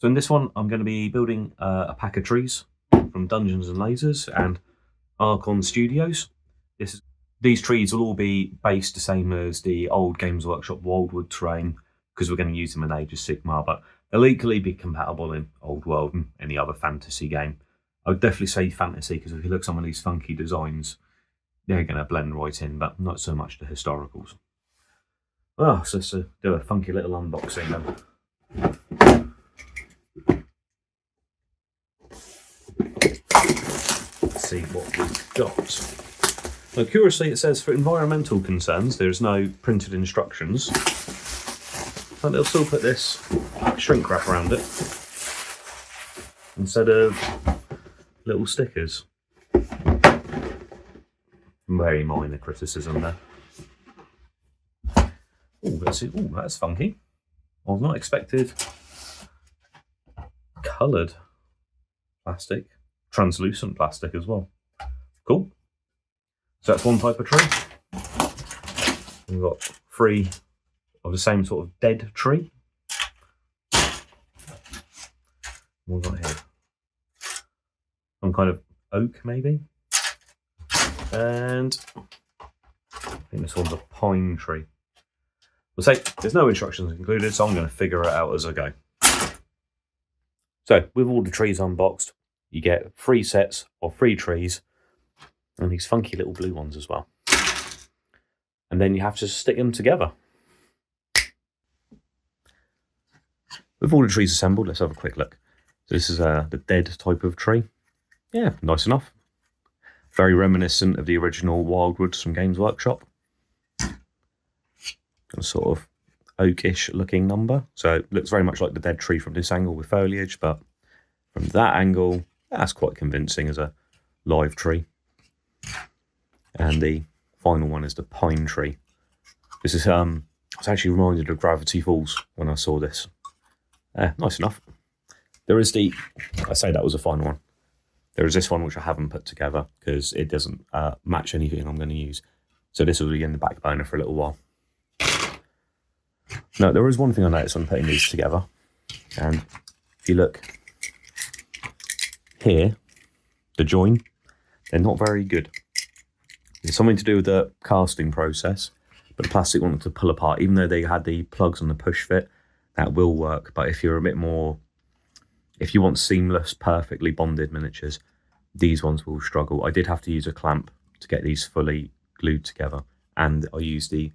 So in this one, I'm going to be building a pack of trees from Dungeons and Lasers and Archon Studios. These trees will all be based the same as the old Games Workshop Wyldwood terrain, because we're going to use them in Age of Sigmar, but they'll equally be compatible in Old World and any other fantasy game. I would definitely say fantasy, because if you look at some of these funky designs, they're going to blend right in, but not so much the historicals. So let's do a funky little unboxing then. Let's see what we've got. Now, curiously, it says for environmental concerns, there's no printed instructions, but they'll still put this shrink wrap around it instead of little stickers. Very minor criticism there. Oh, let's see. Oh, that's funky. I was not expected coloured plastic, translucent plastic as well. Cool. So that's one type of tree. We've got 3 of the same sort of dead tree. What have we got here? Some kind of oak, maybe. And I think this one's a pine tree. We'll say there's no instructions included, so I'm going to figure it out as I go. So with all the trees unboxed, you get 3 sets of 3 trees, and these funky little blue ones as well. And then you have to stick them together. With all the trees assembled, let's have a quick look. So this is the dead type of tree. Yeah, nice enough. Very reminiscent of the original Wildwoods from Games Workshop. A sort of oakish looking number. So it looks very much like the dead tree from this angle with foliage, but from that angle, that's quite convincing as a live tree. And the final one is the pine tree. This is I was actually reminded of Gravity Falls when I saw this. Nice enough. There is I say that was the final one. There is this one which I haven't put together because it doesn't match anything I'm going to use. So this will be in the back burner for a little while. No, there is one thing I noticed when putting these together. And if you look here, the join, they're not very good. It's something to do with the casting process, but the plastic wanted to pull apart. Even though they had the plugs on the push fit, that will work. But if you're a bit more, if you want seamless, perfectly bonded miniatures, these ones will struggle. I did have to use a clamp to get these fully glued together, and I used the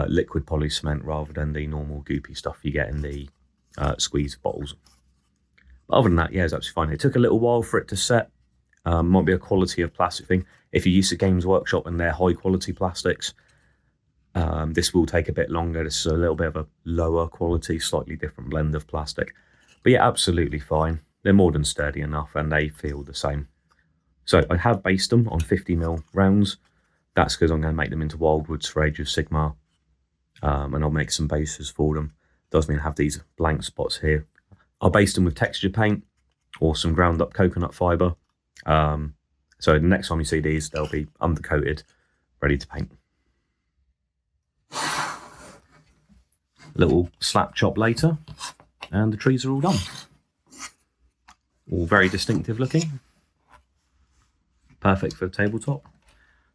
liquid poly cement rather than the normal goopy stuff you get in the squeeze bottles. But other than that, yeah, it's absolutely fine. It took a little while for it to set. Might be a quality of plastic thing. If you're used to Games Workshop and their high quality plastics, this will take a bit longer. This is a little bit of a lower quality, slightly different blend of plastic. But yeah, absolutely fine. They're more than sturdy enough and they feel the same. So I have based them on 50mm rounds. That's because I'm going to make them into Wildwoods for Age of Sigmar. And I'll make some bases for them. Does mean I have these blank spots here. I'll base them with texture paint or some ground up coconut fibre. So the next time you see these, they'll be undercoated, ready to paint. A little slap chop later, and the trees are all done. All very distinctive looking. Perfect for a tabletop.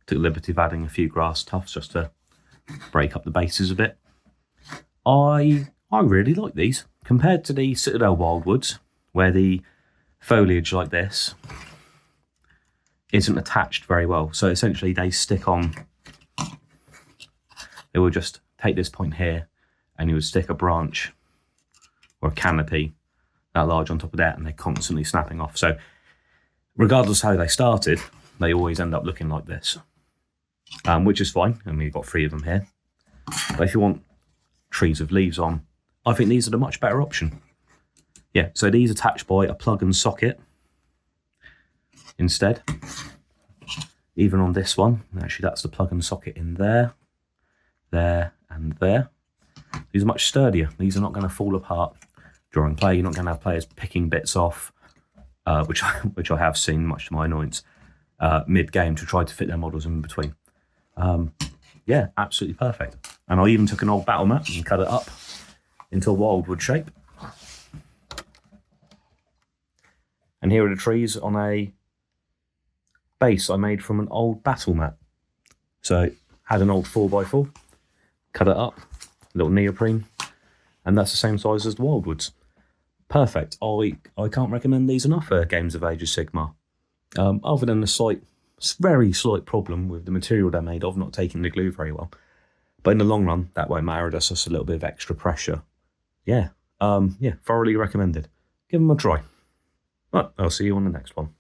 Took the liberty of adding a few grass tufts just to break up the bases a bit. I really like these. Compared to the Citadel Wildwoods, where the foliage like this isn't attached very well. So essentially they stick on, they will just take this point here and you would stick a branch or a canopy that large on top of that and they're constantly snapping off. So regardless how they started, they always end up looking like this, which is fine. And we've got 3 of them here. But if you want trees with leaves on, I think these are the much better option. Yeah, so these attach by a plug and socket instead. Even on this one, actually that's the plug and socket in there, there and there. These are much sturdier. These are not going to fall apart during play. You're not going to have players picking bits off, which I have seen, much to my annoyance, mid-game to try to fit their models in between. Yeah, absolutely perfect. And I even took an old battle mat and cut it up into a wildwood shape. And here are the trees on a base I made from an old battle mat. So had an old 4x4, cut it up, a little neoprene, and that's the same size as the Wildwoods. Perfect. I can't recommend these enough for Games of Age of Sigmar. Other than the very slight problem with the material they're made of not taking the glue very well. But in the long run, that won't matter. That's just a little bit of extra pressure. Yeah, thoroughly recommended. Give them a try. Right, I'll see you on the next one.